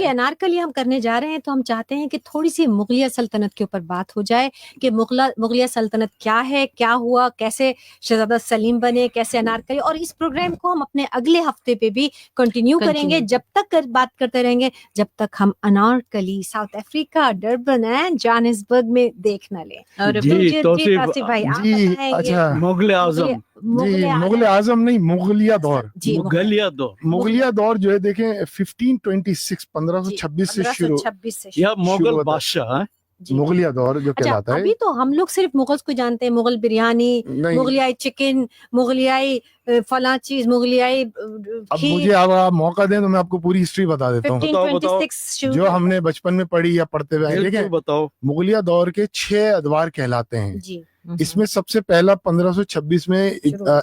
कि अनारकली हम करने जा रहे हैं तो हम चाहते हैं कि थोड़ी सी मुगलिया सल्तनत के ऊपर बात हो जाए कि मुगलिया सल्तनत क्या है, क्या हुआ, कैसे शहजादा सलीम बने, कैसे अनारकली। और इस प्रोग्राम को हम अपने अगले हफ्ते पे भी कंटिन्यू करेंगे, जब तक बात करते रहेंगे जब तक हम Anarkali south Africa Durban and Johannesburg में देख न लें। और जी तासिफ भाई आप बताएं। अच्छा, मुगल आजम मुगल आजम नहीं, मुगलिया दौर। मुगलिया दौर जो है देखें 1526 से शुरू, या मुगल बादशाह मुगलिया दौर जो कहलाता है। अभी तो हम लोग सिर्फ मुगल को जानते हैं, मुगल बिरयानी, मुगलियाई चिकन, मुगलियाई फला चीज, मुगलियाई अब मुझे आप मौका दें तो मैं आपको पूरी हिस्ट्री बता देता हूँ, जो हमने बचपन में पढ़ी या पढ़ते हुए। देखिए, बताओ, मुगलिया दौर के 6 अदवार कहलाते हैं। इसमें सबसे पहला 1526 में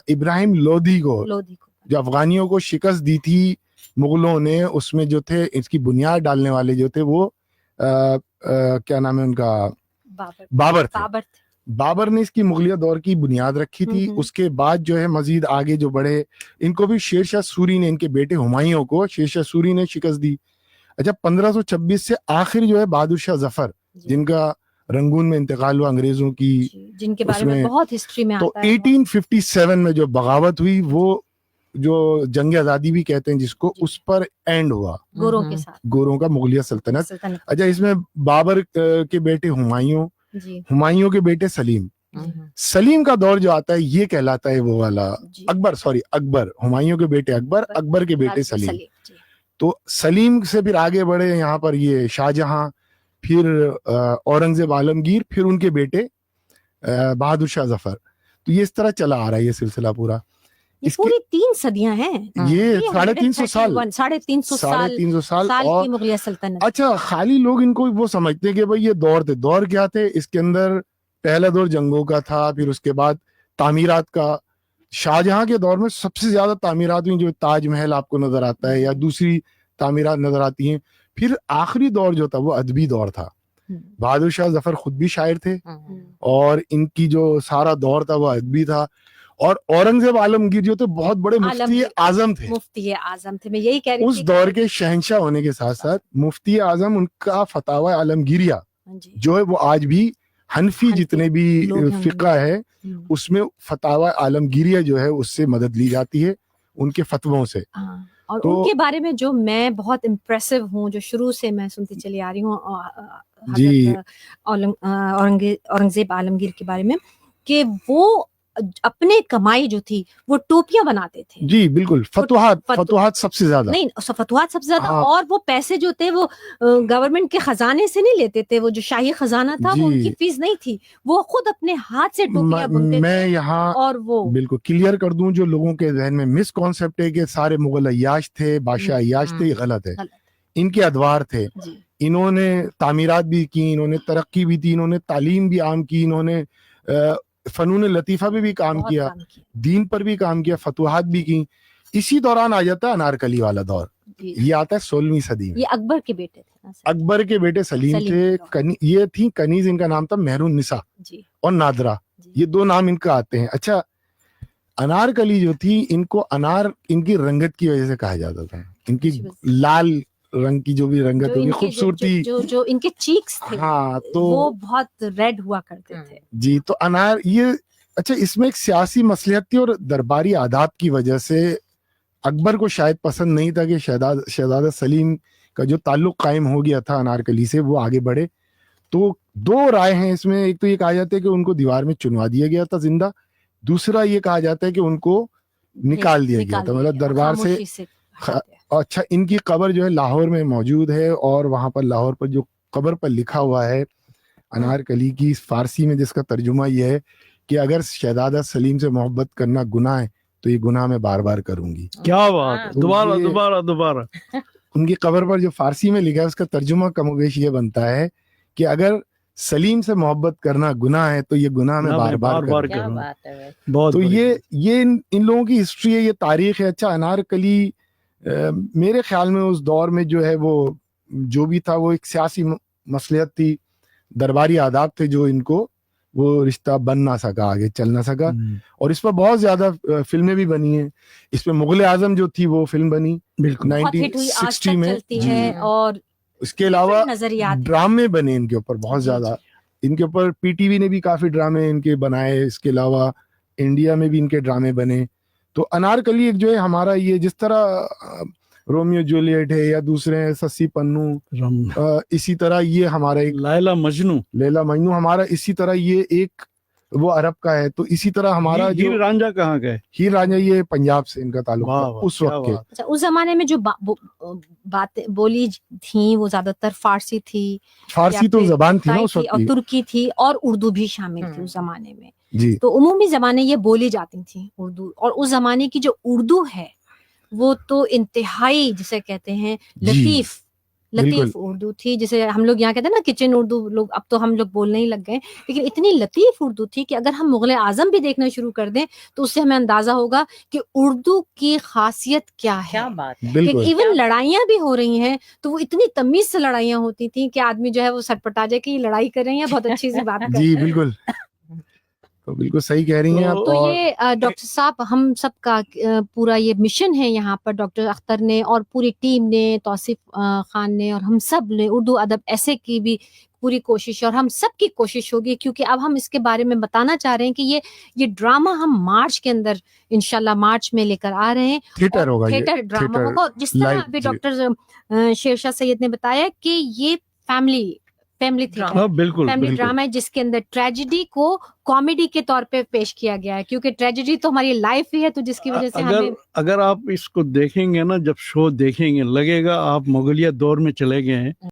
इब्राहिम लोधी को, जो अफगानियों को शिकस्त दी थी मुगलों ने, उसमें जो थे इसकी बुनियाद डालने वाले जो थे वो क्या नाम है उनका, बाबर थे। बाबर ने इसकी मुगलिया दौर की बुनियाद रखी थी। उसके बाद जो है मजीद आगे जो बढ़े, इनको भी शेरशाह सूरी ने, इनके बेटे हुमायूं को शेरशाह सूरी ने शिकस्त दी। अच्छा, 1526 से आखिर जो है बहादुर शाह जफर, जिनका रंगून में इंतकाल हुआ अंग्रेजों की, जिनके बारे में बहुत हिस्ट्री में आता है। 1857 में जो बगावत हुई, वो जो जंग आजादी भी कहते हैं जिसको, उस पर एंड हुआ गोरों के साथ, गोरों का मुगलिया सल्तनत। अच्छा, इसमें बाबर के बेटे हुमायूं, हुमायूं के बेटे सलीम, सलीम का दौर जो आता है ये कहलाता है वो वाला अकबर, हुमायूं के बेटे अकबर, अकबर के बेटे सलीम। तो सलीम से फिर आगे बढ़े यहाँ पर ये शाहजहां, फिर औरंगजेब आलमगीर, फिर उनके बेटे बहादुर शाह जफर। तो ये इस तरह चला आ रहा है ये सिलसिला पूरा। ये पूरी 3 सदियां हैं, ये 350 साल, 350 साल की मुगलिया सल्तनत। अच्छा, खाली लोग इनको वो समझते हैं कि भाई ये दौर थे। दौर क्या थे? इसके अंदर पहला दौर जंगों का था, फिर उसके बाद तामीरात का। शाहजहां के दौर में सबसे ज्यादा तामीरात हुई, जो ताजमहल आपको नजर आता है या दूसरी तामीरात नजर आती हैं। फिर आखिरी दौर जो था वो अदबी दौर था। बहादुर शाह जफर खुद भी शायर थे और इनकी जो सारा दौर था वो अदबी था। और औरंगजेब आलमगीर जो थे बहुत बड़े मुफ्ती आजम थे। मैं यही कह रही थी। उस दौर के शहंशाह होने के साथ साथ मुफ्ती आजम, उनका फतावा आलमगीरिया जो है वो आज भी हनफी जितने भी फिका है उसमें फतावा आलमगीरिया जो है उससे मदद ली जाती है, उनके फतवों से। और तो, उनके बारे में जो मैं बहुत इम्प्रेसिव हूँ, जो शुरू से मैं सुनती चली आ रही हूँ औरंगजेब आलमगीर के बारे में, कि वो अपने कमाई जो थी वो टोपियां बनाते थे। जी बिल्कुल, फतुहात सबसे ज्यादा, नहीं फतुहात सबसे ज्यादा। हाँ। और वो पैसे जो थे वो गवर्नमेंट के खजाने से नहीं लेते थे, वो जो शाही खजाना था वो उनकी फीस नहीं थी, वो खुद अपने हाथ से टोपियां बुनते थे। मैं यहाँ और वो बिल्कुल क्लियर कर दूं, जो लोगों के जहन में मिसकॉन्सेप्ट है कि सारे मुगल अय्याश थे, बादशाह अय्याश थे, गलत है। इनके अदवार थे, इन्होंने तामीरात भी की, इन्होंने तरक्की भी की, इन्होंने तालीम भी आम की, इन्होंने फनून लतीफ़ा पे भी काम किया, दीन पर भी काम किया, फतुहात भी की। इसी दौरान आ जाता है अनारकली वाला दौर। ये आता है 16वीं सदी में। ये अकबर के बेटे थे, अकबर के बेटे सलीम थे। ये थी कनीज, इनका नाम था मेहरून निसा और नादरा, ये 2 नाम इनका आते हैं। अच्छा, अनारकली जो थी, इनको अनार इनकी रंगत की वजह से कहा जाता था। इनकी लाल रंग की जो भी रंगत होगी, खूबसूरती, जो इनके चीक्स थे, हाँ, तो वो बहुत रेड हुआ करते थे जी। तो अनार ये, अच्छा, इसमें एक सियासी मसलियत थी और दरबारी आदाब की वजह से अकबर को शायद पसंद नहीं था कि शहजादा सलीम का जो ताल्लुक कायम हो गया था अनारकली से, वो आगे बढ़े। तो 2 राय हैं इसमें। एक तो ये कहा जाता है कि उनको दीवार में चुनवा दिया गया था जिंदा, दूसरा ये कहा जाता है कि उनको निकाल दिया गया था, मतलब दरबार से। अच्छा, इनकी कब्र जो है लाहौर में मौजूद है, और वहां पर लाहौर पर जो कब्र पर लिखा हुआ है अनारकली की फारसी में, जिसका तर्जुमा ये है कि अगर शहजादा सलीम से मोहब्बत करना गुनाह है तो ये गुनाह मैं बार बार करूंगी। क्या बात, दोबारा उनकी कब्र पर जो फारसी में लिखा है उसका तर्जुमा कमोबेश ये बनता है कि अगर सलीम से मोहब्बत करना गुनाह है तो ये गुनाह मैं बार बार करूंगा। तो ये इन लोगों की हिस्ट्री है, ये तारीख है। अच्छा, अनारकली मेरे ख्याल में उस दौर में जो है वो जो भी था वो एक सियासी मसलियत थी, दरबारी आदाब थे जो इनको वो रिश्ता बन ना सका, आगे चल ना सका। और इस पर बहुत ज्यादा फिल्में भी बनी हैं। इस पे मुगल आजम जो थी वो फिल्म बनी बिल्कुल 1960 में चलती है। और इसके अलावा नजरियात ड्रामे बने इनके ऊपर बहुत ज्यादा। इनके ऊपर पीटीवी ने भी काफी ड्रामे इनके बनाए। इसके अलावा इंडिया में भी इनके ड्रामे बने। तो अनारकली एक जो है हमारा, ये जिस तरह रोमियो जूलियट है या दूसरे हैं सस्सी पन्नू, इसी तरह ये हमारा एक लैला मजनू हमारा इसी तरह ये एक वो अरब का है। तो इसी तरह हमारा जो हीर रांझा कहाँ गए? हीर रांझा ये पंजाब से इनका ताल्लुक था उस वक्त के। अच्छा, उस जमाने में जो बातें बोली थी वो ज्यादातर फारसी थी। फारसी तो जबान थी ना उस वक्त और तुर्की थी और उर्दू भी शामिल थी उस जमाने में जी। तो उमूमी जमाने ये बोली जाती थी उर्दू। और उस जमाने की जो उर्दू है वो तो इंतहाई जिसे कहते हैं लतीफ उर्दू थी, जिसे हम लोग यहाँ कहते हैं ना किचन उर्दू। लोग अब तो हम लोग बोलने ही लग गए, लेकिन इतनी लतीफ उर्दू थी कि अगर हम मुगल आजम भी देखना शुरू कर दें तो उससे हमें अंदाजा होगा कि उर्दू की खासियत क्या है। क्या बात है। बिल्कुल। इवन लड़ाइयाँ भी हो रही हैं तो वो इतनी तमीज से लड़ाइयाँ होती थी कि आदमी जो है वो सटपटा जाए कि ये लड़ाई कर रहे हैं, बहुत अच्छी सी बात कर रहे जी हैं। बिल्कुल। तो बिल्कुल सही कह रही हैं आप। तो ये डॉक्टर साहब हम सबका पूरा ये मिशन है यहाँ पर, डॉक्टर अख्तर ने और पूरी टीम ने, तौसीफ खान ने और हम सब ने उर्दू अदब ऐसे की भी पूरी कोशिश, और हम सब की कोशिश होगी क्योंकि अब हम इसके बारे में बताना चाह रहे हैं कि ये ड्रामा हम मार्च के अंदर इंशाल्लाह मार्च में लेकर आ रहे हैं। थिएटर होगा, थिएटर ड्रामा होगा। जिस तरह अभी डॉक्टर शेरशाह सैयद ने बताया कि ये फैमिली हाँ, बिल्कुल फैमिली ड्रामा है जिसके अंदर ट्रेजेडी को कॉमेडी के तौर पे पेश किया गया है, क्योंकि ट्रेजेडी तो हमारी लाइफ ही है, तो जिसकी वजह से अगर आप इसको देखेंगे ना, जब शो देखेंगे लगेगा आप मुगलिया दौर में चले गए हैं।